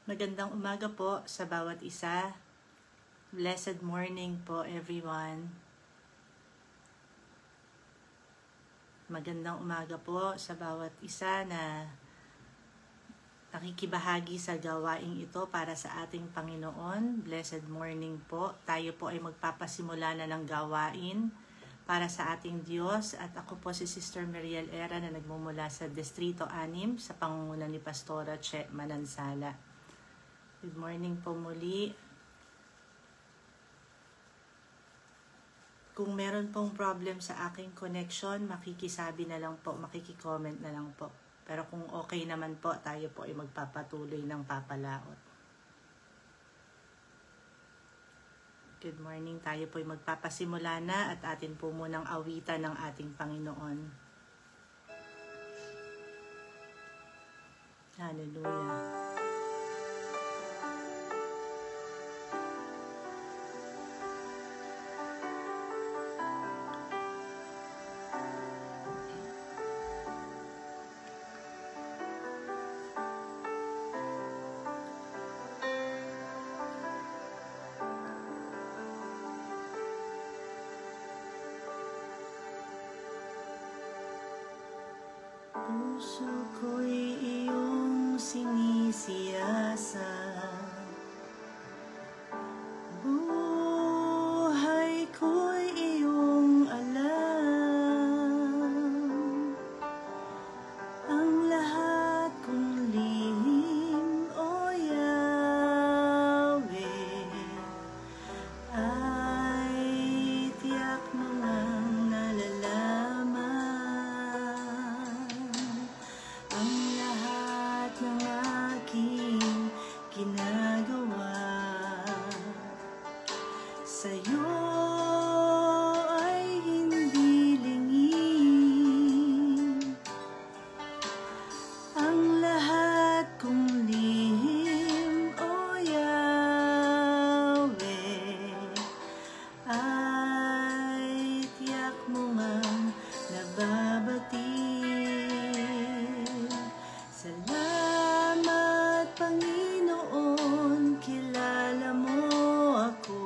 Magandang umaga po sa bawat isa. Blessed morning po everyone. Magandang umaga po sa bawat isa na nakikibahagi sa gawaing ito para sa ating Panginoon. Blessed morning po. Tayo po ay magpapasimula na ng gawain para sa ating Diyos. At ako po si Sister Meriel Era na nagmumula sa Distrito 6 sa pangunguna ni Pastora Che Manansala. Good morning po muli. Kung meron pong problem sa aking connection, makikisabi na lang po, makikicomment na lang po. Pero kung okay naman po, tayo po ay magpapatuloy ng papalaot. Good morning, tayo po ay magpapasimula na at atin po munang awitan ng ating Panginoon. Hallelujah. Puso ko'y iyong sinisiyasat, buhay ko'y iyong alam, ang lahat kong lihim, O Yahweh, ay tiyak mo ngang nalalaman. Ginagawa sa'yo ay hindi lingid, ang lahat kong lihim, O Yahweh, ay tiyak mo ngang nababatid. Salamat, Panginoon, kilala mo ako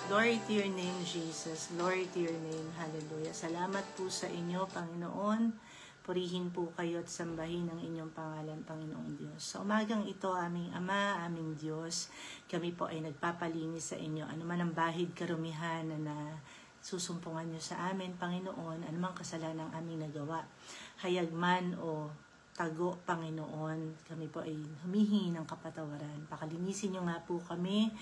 Glory to your name, Jesus. Glory to your name. Hallelujah. Salamat po sa inyo, Panginoon. Purihin po kayo at sambahin ang inyong pangalan, Panginoong Diyos. Sa umagang ito, aming Ama, aming Diyos, kami po ay nagpapalinis sa inyo. Ano man ang bahid karumihan na susumpungan nyo sa amin, Panginoon, anumang kasalanan ang aming nagawa, hayag man o tago, Panginoon, kami po ay humihingi ng kapatawaran. Pakalinisin nyo nga po kami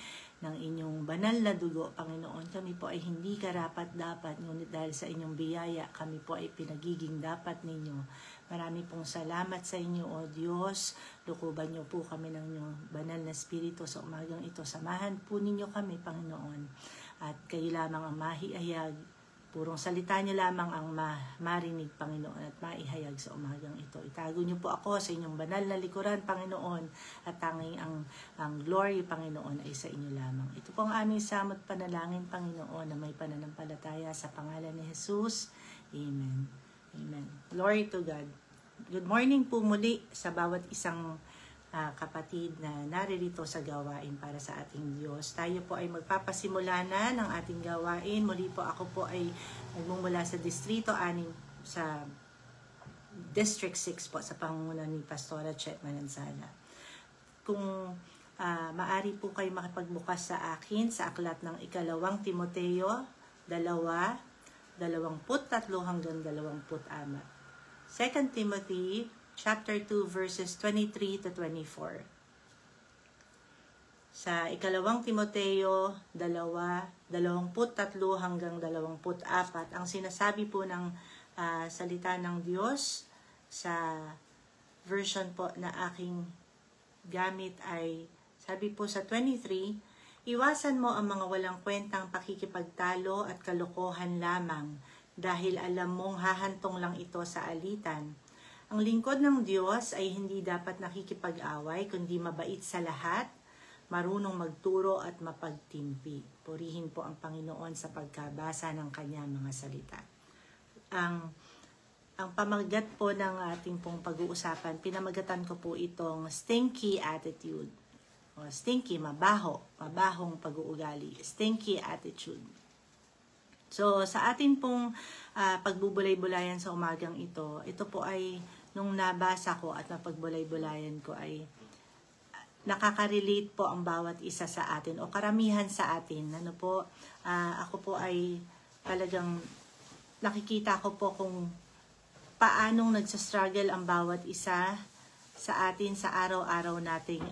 ng inyong banal na dugo, Panginoon. Kami po ay hindi karapat-dapat, ngunit dahil sa inyong biyaya, kami po ay pinagiging dapat ninyo. Marami pong salamat sa inyo, O Diyos. Lukuban nyo po kami ng inyong banal na spirito sa umagang ito. Samahan po ninyo kami, Panginoon. At kayo lamang ang mahihayag. Purong salita niyo lamang ang marinig, Panginoon, at maihayag sa umagang ito. Itago niyo po ako sa inyong banal na likuran, Panginoon, at tanging ang glory, Panginoon, ay sa inyo lamang. Ito po ang aming samot panalangin, Panginoon, na may pananampalataya sa pangalan ni Jesus. Amen. Amen. Glory to God. Good morning po muli sa bawat isang kapatid na naririto sa gawain para sa ating Diyos. Tayo po ay magpapasimula na ng ating gawain. Muli po ako po ay nagmumula sa Distrito 6 sa District 6 po sa pangunguna ni Pastora Chet Manansala. Kung maari po kayo makipagbukas sa akin sa aklat ng 2 Timoteo 2:23 hanggang 24. 2 Timothy chapter 2 verses 23 to 24. Sa 2 Timoteo 2:23 hanggang 24, ang sinasabi po ng salita ng Diyos sa version po na aking gamit ay, sabi po sa 23, iwasan mo ang mga walang kwentang pakikipagtalo at kalokohan lamang dahil alam mong hahantong lang ito sa alitan. Ang lingkod ng Diyos ay hindi dapat nakikipag-away, kundi mabait sa lahat, marunong magturo at mapagtimpi. Purihin po ang Panginoon sa pagkabasa ng kanyang mga salita. Ang pamagat po ng ating pong pag-uusapan, pinamagatan ko po itong stinky attitude. O stinky, mabahong pag-uugali. Stinky attitude. So, sa atin pong pagbubulay-bulayan sa umagang ito po ay, nung nabasa ko at napagbulay-bulayan ko ay nakaka-relate po ang bawat isa sa atin o karamihan sa atin. Ako po ay talagang nakikita ko po kung paanong nagsastruggle ang bawat isa sa atin sa araw-araw nating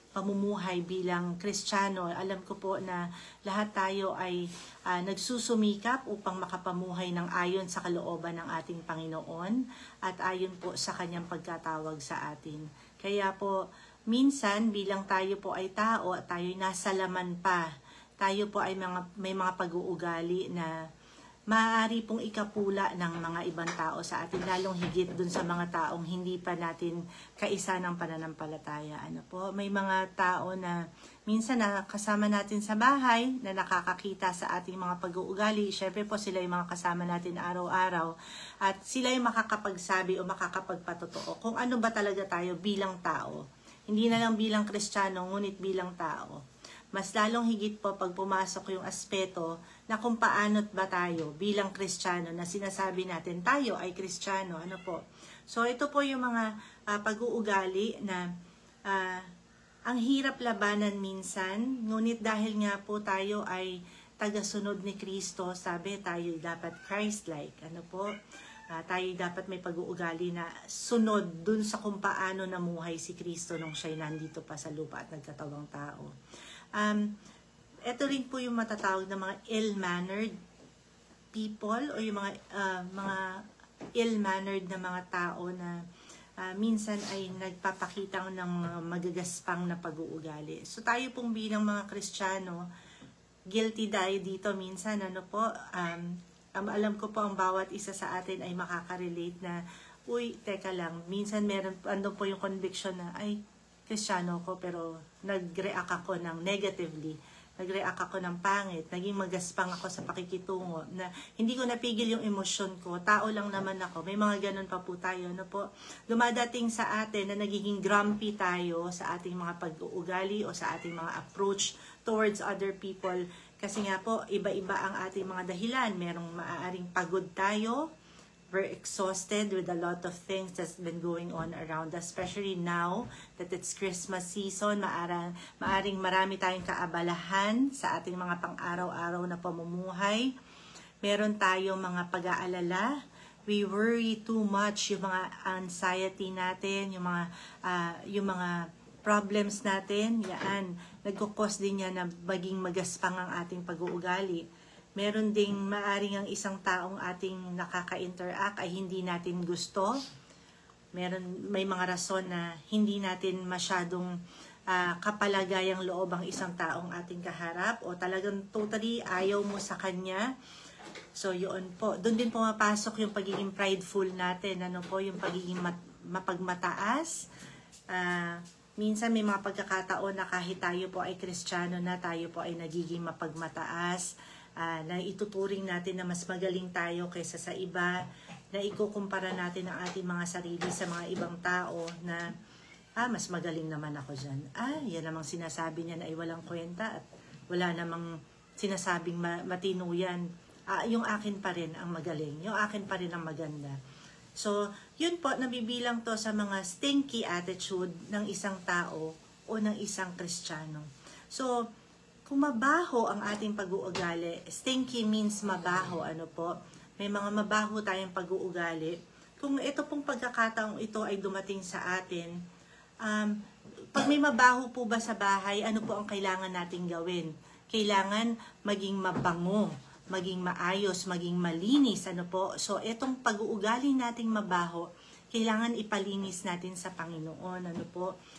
pamumuhay bilang Kristiyano. Alam ko po na lahat tayo ay nagsusumikap upang makapamuhay ng ayon sa kalooban ng ating Panginoon at ayon po sa kanyang pagkatawag sa atin. Kaya po, minsan bilang tayo po ay tao at tayo ay nasa laman pa, tayo po ay may mga pag-uugali na maaari pong ikapula ng mga ibang tao sa atin, lalong higit dun sa mga taong hindi pa natin kaisa ng pananampalataya. May mga tao na minsan na kasama natin sa bahay, na nakakakita sa ating mga pag-uugali. Syempre po sila yung mga kasama natin araw-araw. At sila yung makakapagsabi o makakapagpatotoo kung ano ba talaga tayo bilang tao. Hindi na lang bilang Kristiyano, ngunit bilang tao. Mas lalong higit po pag pumasok yung aspeto na kung paano't ba tayo bilang Kristiyano na sinasabi natin tayo ay Kristiyano. So ito po yung mga pag-uugali na ang hirap labanan minsan, ngunit dahil nga po tayo ay tagasunod ni Kristo, sabi tayo dapat Christ-like. Tayo dapat may pag-uugali na sunod dun sa kung paano namuhay si Kristo nung siya'y nandito pa sa lupa at nagkatawang tao. Ito rin po yung matatawag na mga ill-mannered people o yung mga ill-mannered na mga tao na minsan ay nagpapakita ng magagaspang na pag-uugali. So tayo pong bilang mga Kristiyano, guilty tayo dito minsan. Alam ko po ang bawat isa sa atin ay makaka-relate na, uy, teka lang, minsan andun po yung conviction na, ay, Kristiyano ko pero nag-react ako ng negatively, nag-react ako ng pangit, naging magaspang ako sa pakikitungo, na hindi ko napigil yung emosyon ko, tao lang naman ako, may mga ganun pa po tayo, dumadating sa atin na nagiging grumpy tayo sa ating mga pag-uugali o sa ating mga approach towards other people, Kasi nga po, iba-iba ang ating mga dahilan. Merong maaaring pagod tayo, we're exhausted with a lot of things that's been going on around us, especially now that it's Christmas season. Maaring marami tayong kaabalahan sa ating mga pang-araw-araw na pamumuhay. Meron tayong mga pag-aalala. We worry too much, yung mga anxiety natin, yung mga problems natin, yan, nagkukos din yan na maging magaspang ang ating pag-uugali. Meron ding maaring ang isang taong ating nakaka-interact ay hindi natin gusto. May mga rason na hindi natin masyadong kapalagayang loob ang isang taong ating kaharap o talagang totally ayaw mo sa kanya. So yun po, doon din pumapasok yung pagiging prideful natin, yung pagiging mapagmataas. Minsan may mga pagkakataon na kahit tayo po ay Kristiyano na, tayo po ay nagiging mapagmataas, na ituturing natin na mas magaling tayo kaysa sa iba, na ikukumpara natin ang ating mga sarili sa mga ibang tao na, mas magaling naman ako dyan. Yan namang sinasabi niya na ay walang kwenta at wala namang sinasabing matino yan. Yung akin pa rin ang magaling, yung akin pa rin ang maganda. So, yun po, nabibilang to sa mga stinky attitude ng isang tao o ng isang Kristiyano. So, kung mabaho ang ating pag-uugali, stinky means mabaho, may mga mabaho tayong pag-uugali. Kung ito pong pagkakataong ito ay dumating sa atin, pag may mabaho po ba sa bahay, ano po ang kailangan nating gawin? Kailangan maging mabango, maging maayos, maging malinis, So, itong pag-uugali nating mabaho, kailangan ipalinis natin sa Panginoon,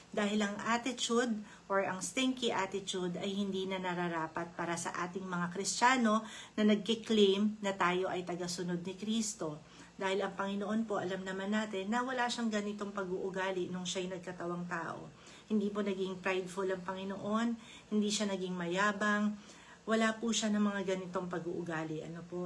Dahil ang attitude or ang stinky attitude ay hindi na nararapat para sa ating mga Kristiyano na nagkiklaim na tayo ay tagasunod ni Kristo. Dahil ang Panginoon po, alam naman natin na wala siyang ganitong pag-uugali nung siya'y nagkatawang tao. Hindi po naging prideful ang Panginoon, hindi siya naging mayabang, wala po siya ng mga ganitong pag-uugali.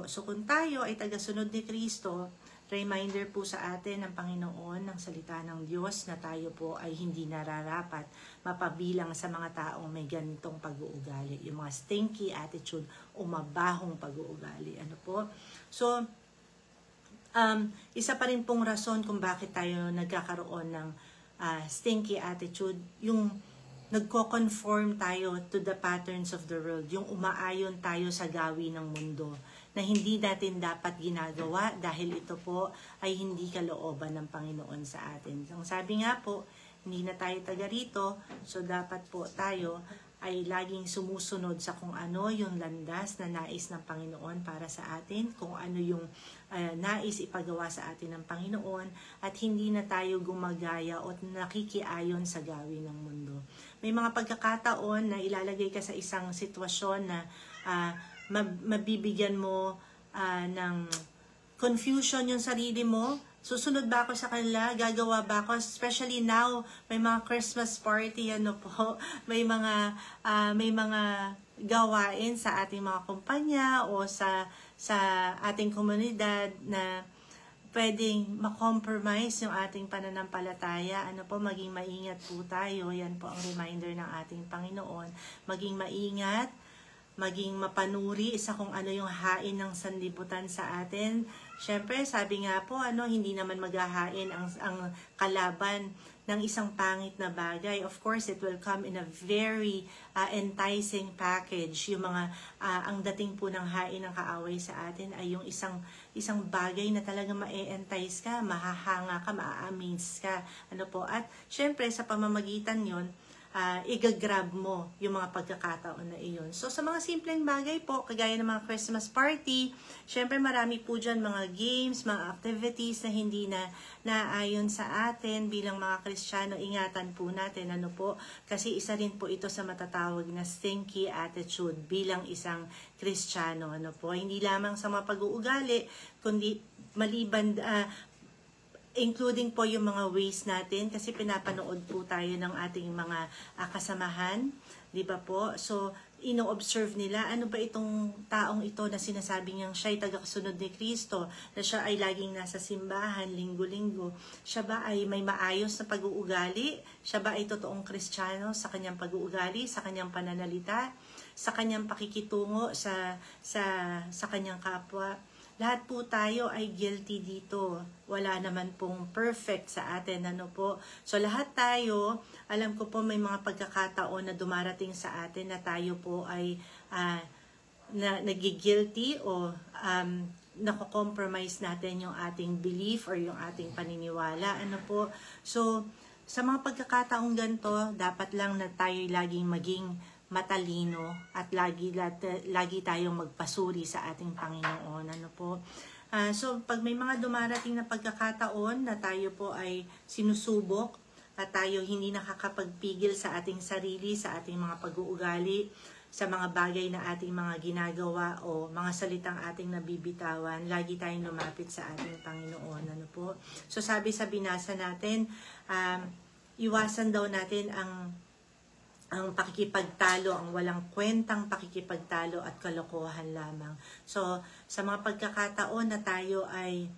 So kung tayo ay tagasunod ni Kristo, reminder po sa atin ng Panginoon ng salita ng Diyos na tayo po ay hindi nararapat mapabilang sa mga taong may ganitong pag-uugali. Yung mga stinky attitude o mabahong pag-uugali. So, isa pa rin pong rason kung bakit tayo nagkakaroon ng stinky attitude, yung nagko-conform tayo to the patterns of the world, yung umaayon tayo sa gawi ng mundo, na hindi natin dapat ginagawa dahil ito po ay hindi kalooban ng Panginoon sa atin. Ang sabi nga po, hindi na tayo taga rito, so dapat po tayo ay laging sumusunod sa kung ano yung landas na nais ng Panginoon para sa atin, kung ano yung nais ipagawa sa atin ng Panginoon, at hindi na tayo gumagaya o nakikiayon sa gawin ng mundo. May mga pagkakataon na ilalagay ka sa isang sitwasyon na mabibigyan mo ng confusion yung sarili mo. Susunod ba ako sa kanila? Gagawa ba ako? Especially now, may mga Christmas party, may mga gawain sa ating mga kumpanya o sa ating komunidad na pwedeng ma-compromise yung ating pananampalataya. Maging maingat po tayo. Yan po ang reminder ng ating Panginoon. Maging maingat, maging mapanuri sa kung ano yung hain ng sanlibutan sa atin. Siyempre, sabi nga po, hindi naman maghahain ang kalaban ng isang pangit na bagay. Of course, it will come in a very enticing package. Yung ang dating po ng hain ng kaaway sa atin ay yung isang bagay na talagang ma-entice ka, mahahanga ka, ma-amaze ka. At siyempre, sa pamamagitan yon, igagrab mo yung mga pagkakataon na iyon. So, sa mga simpleng bagay po, kagaya ng mga Christmas party, syempre marami po dyan mga games, mga activities na hindi na naayon sa atin bilang mga Kristiyano. Ingatan po natin, kasi isa rin po ito sa matatawag na stinky attitude bilang isang Kristiyano. Hindi lamang sa mga pag-uugali, kundi maliban, including po yung mga ways natin, kasi pinapanood po tayo ng ating mga kasamahan, di ba po? So, ino-observe nila, ano ba itong taong ito na sinasabi niyang siya'y tagasunod ni Kristo, na siya ay laging nasa simbahan, linggo-linggo. Siya ba ay may maayos na pag-uugali? Siya ba ay totoong Kristiyano sa kanyang pag-uugali, sa kanyang pananalita? sa kanyang pakikitungo sa kanyang kapwa. Lahat po tayo ay guilty dito. Wala naman pong perfect sa atin, ano po. So lahat tayo, alam ko po may mga pagkakataon na dumarating sa atin na tayo po ay nagigilty o nako-compromise natin yung ating belief or yung ating paniniwala, ano po. So sa mga pagkakataong ganito, dapat lang na tayo laging maging matalino at lagi tayong magpasuri sa ating Panginoon, ano po. So pag may mga dumarating na pagkakataon na tayo po ay sinusubok at tayo hindi nakakapagpigil sa ating sarili, sa ating mga pag-uugali, sa mga bagay na ating mga ginagawa o mga salitang ating nabibitawan, lagi tayong lumapit sa ating Panginoon, ano po. So sabi sa binasa natin, iwasan daw natin ang pakikipagtalo, ang walang kwentang pakikipagtalo at kalokohan lamang. So, sa mga pagkakataon na tayo ay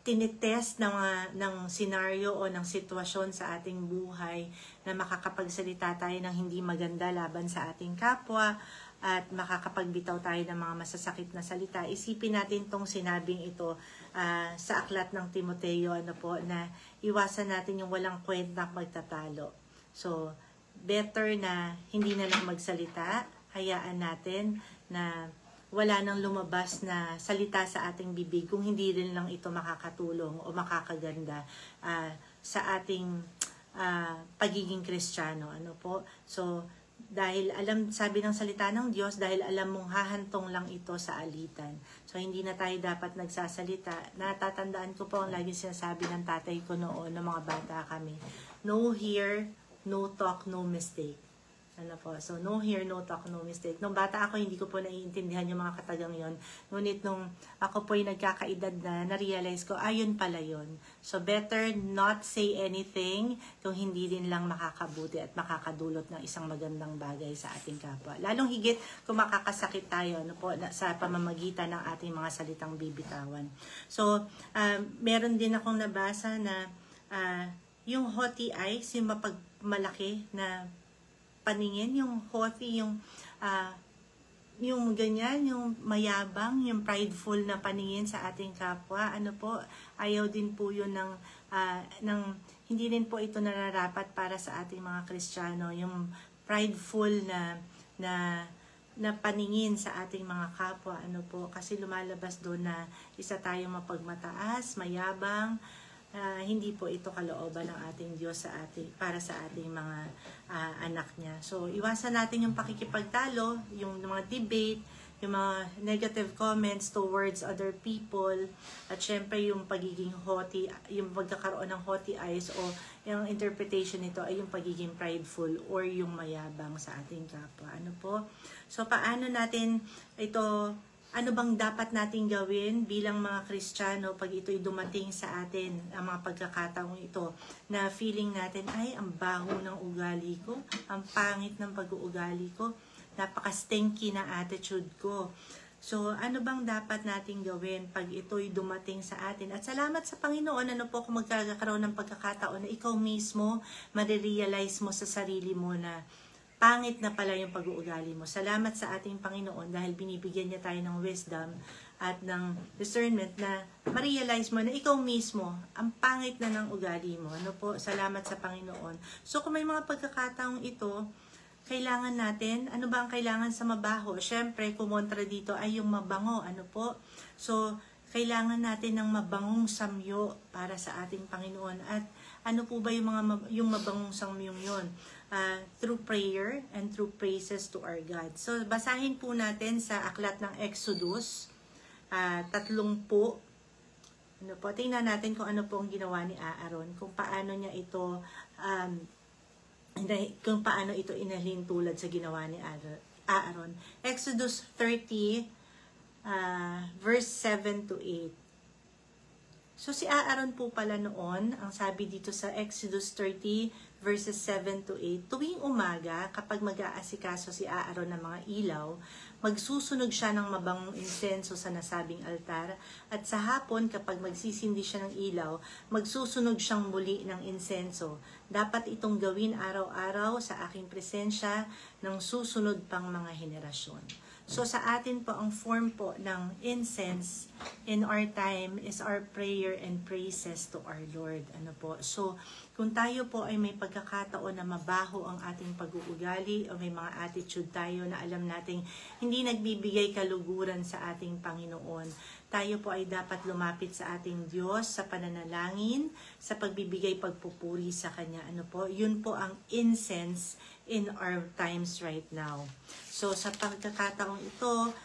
tinitest ng senaryo o ng sitwasyon sa ating buhay na makakapagsalita tayo ng hindi maganda laban sa ating kapwa at makakapagbitaw tayo ng mga masasakit na salita, isipin natin tong sinabing ito sa aklat ng Timoteo, ano po, na iwasan natin yung walang kwentang magtatalo. So, better na hindi na lang magsalita, hayaan natin na wala nang lumabas na salita sa ating bibig kung hindi rin lang ito makakatulong o makakaganda sa ating pagiging Kristiyano, ano po. So, dahil sabi ng salita ng Diyos, dahil alam mong hahantong lang ito sa alitan. So, hindi na tayo dapat nagsasalita. Natatandaan ko po ang laging sinasabi ng tatay ko noon, ng mga bata kami. No hear, no talk, no mistake. Ano po? So, no hear, no talk, no mistake. Nung bata ako, hindi ko po naiintindihan yung mga katagang yon. Ngunit nung ako po yung nagkakaedad na, na-realize ko, ayun pala yun. So, better not say anything kung hindi din lang makakabuti at makakadulot ng isang magandang bagay sa ating kapwa. Lalong higit kung makakasakit tayo, ano po, sa pamamagitan ng ating mga salitang bibitawan. So, meron din akong nabasa na yung haughty eyes, yung mapagmalaki na paningin, yung haughty, yung ganyan, yung mayabang, yung prideful na paningin sa ating kapwa, ano po, ayaw din po yun hindi din po ito nararapat para sa ating mga Kristiyano, yung prideful na paningin sa ating mga kapwa, ano po, kasi lumalabas doon na isa tayong mapagmataas, mayabang, hindi po ito kalooban ng ating Diyos para sa ating mga anak niya. So, iwasan natin yung pakikipagtalo, yung mga debate, yung mga negative comments towards other people, at syempre yung pagiging haughty, yung pagkakaroon ng haughty eyes o yung interpretation nito ay yung pagiging prideful or yung mayabang sa ating kapwa. Ano po? So, paano natin ito, ano bang dapat nating gawin bilang mga Kristiyano pag ito'y dumating sa atin, ang mga pagkakataong ito, na feeling natin, ay, ang baho ng ugali ko, ang pangit ng pag-uugali ko, napaka-stinky na attitude ko. So, ano bang dapat nating gawin pag ito'y dumating sa atin? At salamat sa Panginoon, ano po kung magkakaroon ng pagkakataon na ikaw mismo, marirealize mo sa sarili mo na pangit na pala yung pag-uugali mo. Salamat sa ating Panginoon dahil binibigyan niya tayo ng wisdom at ng discernment na ma-realize mo na ikaw mismo, ang pangit na ng ugali mo. Ano po? Salamat sa Panginoon. So, kung may mga pagkakataong ito, kailangan natin, ano ba ang kailangan sa mabaho? Siyempre, kumontra dito ay yung mabango. Ano po? So, kailangan natin ng mabangong samyo para sa ating Panginoon. At ano po ba yung mabangong samyong yun? Through prayer and through praises to our God. So, basahin po natin sa aklat ng Exodus, 30. Ano po, tingnan natin kung ano po ang ginawa ni Aaron, kung paano niya ito, kung paano ito inalhin tulad sa ginawa ni Aaron. Exodus 30, verse 7 to 8. So, si Aaron po pala noon, ang sabi dito sa Exodus 30, verses 7 to 8, tuwing umaga, kapag mag-aasikaso si Aaron ng mga ilaw, magsusunog siya ng mabangong insenso sa nasabing altar, at sa hapon, kapag magsisindi siya ng ilaw, magsusunog siyang muli ng insenso. Dapat itong gawin araw-araw sa aking presensya ng susunod pang mga henerasyon. So sa atin po, ang form po ng incense in our time is our prayer and praises to our Lord. Ano po? So kung tayo po ay may pagkakataon na mabaho ang ating pag-uugali o may mga attitude tayo na alam nating hindi nagbibigay kaluguran sa ating Panginoon, tayo po ay dapat lumapit sa ating Diyos sa pananalangin, sa pagbibigay pagpupuri sa Kanya. Ano po? Yun po ang incense in our times right now. So sa pagkakataong ito,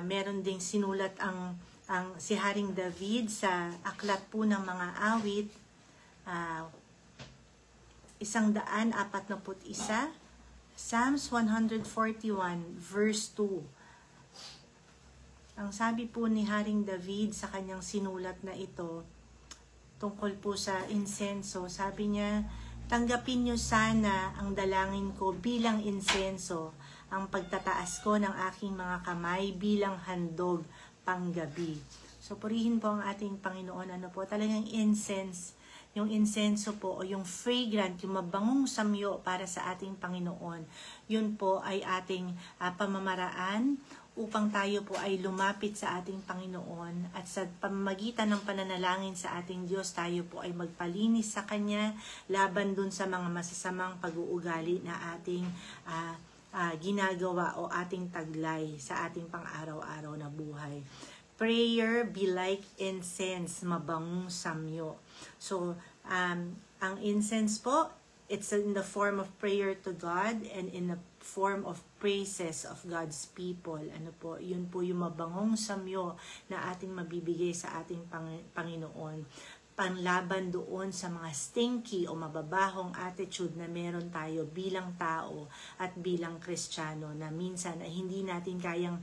meron ding sinulat ang si Haring David sa aklat po ng mga awit, 141, Psalms 141 verse 2. Ang sabi po ni Haring David sa kanyang sinulat na ito, tungkol po sa insenso, sabi niya, tanggapin niyo sana ang dalangin ko bilang insenso, ang pagtataas ko ng aking mga kamay bilang handog panggabi. So purihin po ang ating Panginoon. Ano po? Talagang incense. Yung insenso po o yung fragrant, yung mabangong samyo para sa ating Panginoon. Yun po ay ating pamamaraan upang tayo po ay lumapit sa ating Panginoon at sa pamamagitan ng pananalangin sa ating Diyos, tayo po ay magpalinis sa Kanya laban dun sa mga masasamang pag-uugali na ating ginagawa o ating taglay sa ating pang-araw-araw na buhay. Prayer be like incense, mabangong samyo. So, ang incense po, it's in the form of prayer to God and in the form of praises of God's people. Ano po, yun po yung mabangong samyo na ating mabibigay sa ating Panginoon. Panlaban doon sa mga stinky o mababahong attitude na meron tayo bilang tao at bilang Kristiyano na minsan ay hindi natin kayang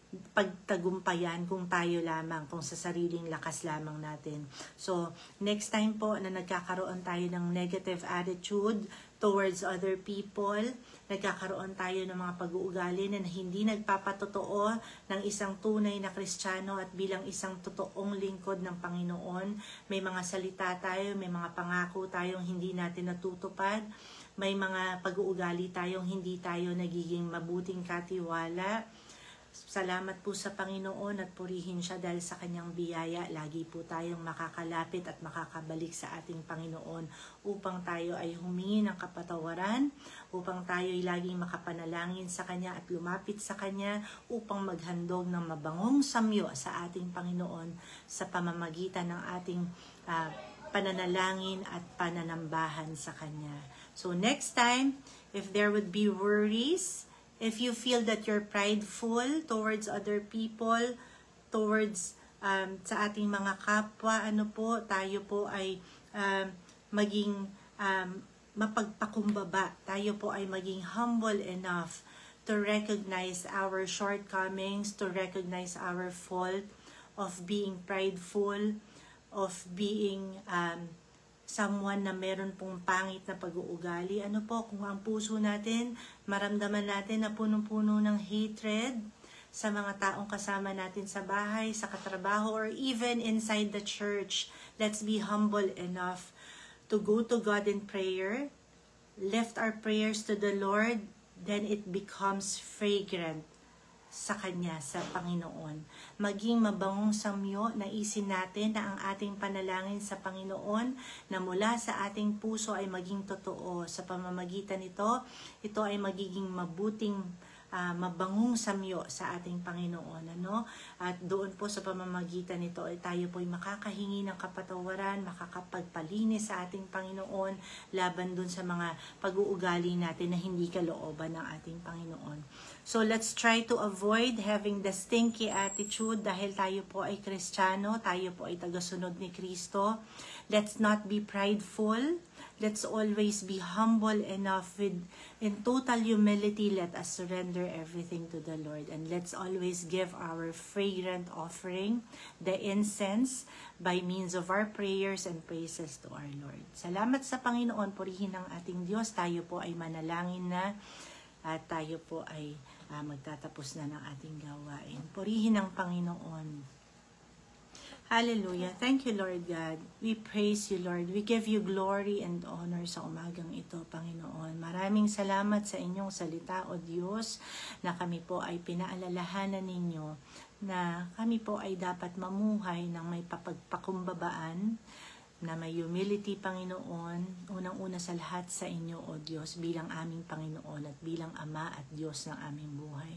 pagtagumpayan kung tayo lamang, kung sa sariling lakas lamang natin. So, next time po na nagkakaroon tayo ng negative attitude towards other people, nagkakaroon tayo ng mga pag-uugali na hindi nagpapatotoo ng isang tunay na Kristiyano at bilang isang totoong lingkod ng Panginoon, may mga salita tayo, may mga pangako tayong hindi natin natutupad, may mga pag-uugali tayong hindi tayo nagiging mabuting katiwala. Salamat po sa Panginoon at purihin siya dahil sa kanyang biyaya. Lagi po tayong makakalapit at makakabalik sa ating Panginoon upang tayo ay humingi ng kapatawaran, upang tayo ay laging makapanalangin sa Kanya at lumapit sa Kanya upang maghandog ng mabangong samyo sa ating Panginoon sa pamamagitan ng ating pananalangin at pananambahan sa Kanya. So next time, if there would be worries, if you feel that you're prideful towards other people, towards sa ating mga kapwa, ano po, tayo po ay maging mapagpakumbaba. Tayo po ay maging humble enough to recognize our shortcomings, to recognize our fault of being prideful, of being someone na meron pong pangit na pag-uugali. Ano po, kung ang puso natin, maramdaman natin na punong-puno ng hatred sa mga taong kasama natin sa bahay, sa katrabaho, or even inside the church, let's be humble enough to go to God in prayer, lift our prayers to the Lord, then it becomes fragrant sa Kanya, sa Panginoon. Maging mabangong samyo, naisin natin na ang ating panalangin sa Panginoon na mula sa ating puso ay maging totoo. Sa pamamagitan nito, ito ay magiging mabuting mabangong samyo sa ating Panginoon. Ano? At doon po sa pamamagitan nito ay tayo po ay makakahingi ng kapatawaran, makakapagpalinis sa ating Panginoon laban doon sa mga pag-uugali natin na hindi kalooban ng ating Panginoon. So let's try to avoid having the stinky attitude dahil tayo po ay Kristiyano, tayo po ay tagasunod ni Kristo. Let's not be prideful. Let's always be humble enough in total humility. Let us surrender everything to the Lord. And let's always give our fragrant offering, the incense, by means of our prayers and praises to our Lord. Salamat sa Panginoon. Purihin ang ating Diyos. Tayo po ay manalangin na at tayo po ay magtatapos na ng ating gawain. Purihin ang Panginoon. Hallelujah. Thank you, Lord God. We praise you, Lord. We give you glory and honor sa umagang ito, Panginoon. Maraming salamat sa inyong salita, O Diyos, na kami po ay pinaalalahanan ninyo na kami po ay dapat mamuhay ng may papagpakumbabaan, na may humility, Panginoon, unang-una sa lahat sa inyo, O Diyos, bilang aming Panginoon at bilang Ama at Diyos ng aming buhay.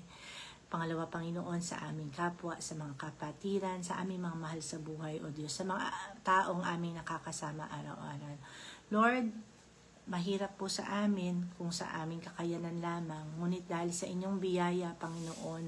Pangalawa, Panginoon, sa aming kapwa, sa mga kapatiran, sa aming mga mahal sa buhay, O Diyos, sa mga taong aming nakakasama araw-araw. Lord, mahirap po sa amin kung sa aming kakayanan lamang, ngunit dahil sa inyong biyaya, Panginoon,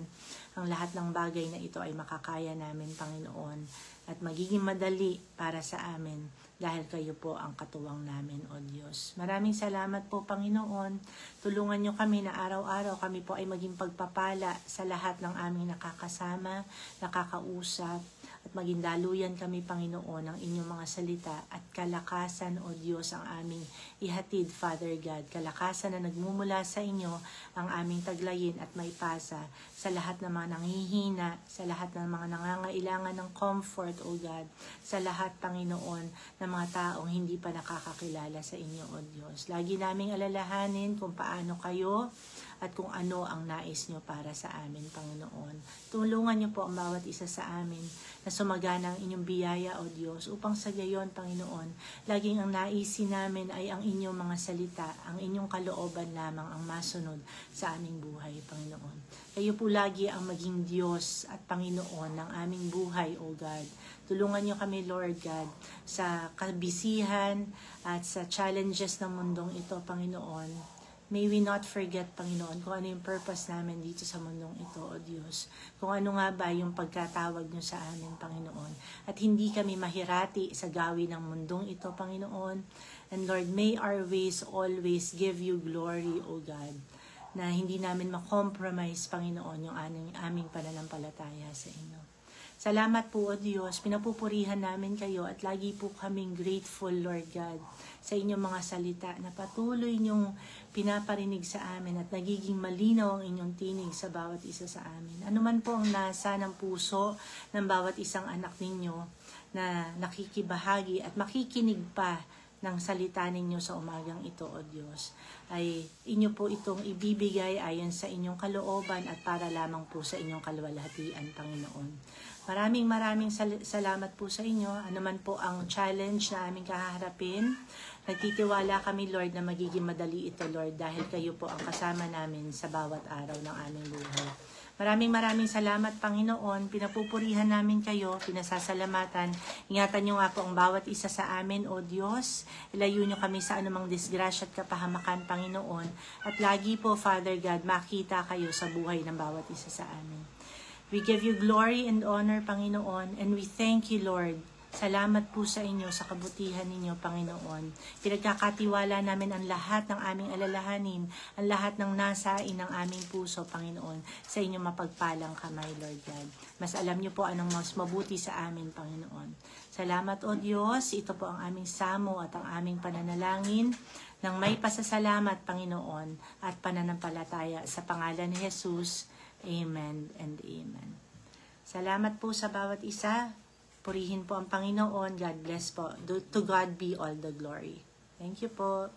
ang lahat ng bagay na ito ay makakaya namin, Panginoon, at magiging madali para sa amin dahil kayo po ang katuwang namin, O Diyos. Maraming salamat po, Panginoon. Tulungan niyo kami na araw-araw kami po ay maging pagpapala sa lahat ng aming nakakasama, nakakausap, at maging daluyan kami, Panginoon, ng inyong mga salita at kalakasan, O Diyos, ang aming ihatid, Father God. Kalakasan na nagmumula sa inyo ang aming taglayin at may pasa sa lahat ng mga nanghihina, sa lahat ng mga nangangailangan ng comfort, O God, sa lahat, Panginoon, ng mga taong hindi pa nakakakilala sa inyo, O Diyos. Lagi naming alalahanin kung paano kayo at kung ano ang nais nyo para sa amin, Panginoon. Tulungan nyo po ang bawat isa sa amin na sumagana ang inyong biyaya, O Diyos, upang sa gayon, Panginoon, laging ang naisin namin ay ang inyong mga salita, ang inyong kalooban lamang ang masunod sa aming buhay, Panginoon. Kayo po lagi ang maging Diyos at Panginoon ng aming buhay, O God. Tulungan nyo kami, Lord God, sa kabisihan at sa challenges ng mundong ito, Panginoon. May we not forget, Panginoon, kung ano yung purpose namin dito sa mundong ito, O Diyos. Kung ano nga ba yung pagkatawag nyo sa amin, Panginoon. At hindi kami mahirati sa gawin ng mundong ito, Panginoon. And Lord, may our ways always give you glory, O God. Na hindi namin makompromise, Panginoon, yung aming pananampalataya sa inyo. Salamat po, O Diyos. Pinapupurihan namin kayo at lagi po kaming grateful, Lord God, sa inyong mga salita na patuloy niyong pinaparinig sa amin at nagiging malinaw ang inyong tinig sa bawat isa sa amin. Ano man po ang nasa ng puso ng bawat isang anak ninyo na nakikibahagi at makikinig pa ng salita ninyo sa umagang ito, O Diyos, ay inyo po itong ibibigay ayon sa inyong kalooban at para lamang po sa inyong kaluwalhatian, Panginoon. Maraming salamat po sa inyo. Ano man po ang challenge na aming kaharapin, nagtitiwala kami, Lord, na magiging madali ito, Lord, dahil kayo po ang kasama namin sa bawat araw ng aming buhay. Maraming salamat, Panginoon. Pinapupurihan namin kayo, pinasasalamatan. Ingatan nyo nga po ang bawat isa sa amin, O Diyos. Ilayo nyo kami sa anumang disgrasya at kapahamakan, Panginoon. At lagi po, Father God, makita kayo sa buhay ng bawat isa sa amin. We give you glory and honor, Panginoon, and we thank you, Lord. Salamat po sa inyo, sa kabutihan ninyo, Panginoon. Pinagkakatiwala namin ang lahat ng aming alalahanin, ang lahat ng nasain ng aming puso, Panginoon, sa inyong mapagpalang kamay, Lord God. Mas alam niyo po anong mas mabuti sa amin, Panginoon. Salamat, O Diyos. Ito po ang aming samo at ang aming pananalangin ng may pasasalamat, Panginoon, at pananampalataya sa pangalan ni Jesus. Amen and amen. Salamat po sa bawat isa. Purihin po ang Panginoon. God bless po. To God be all the glory. Thank you po.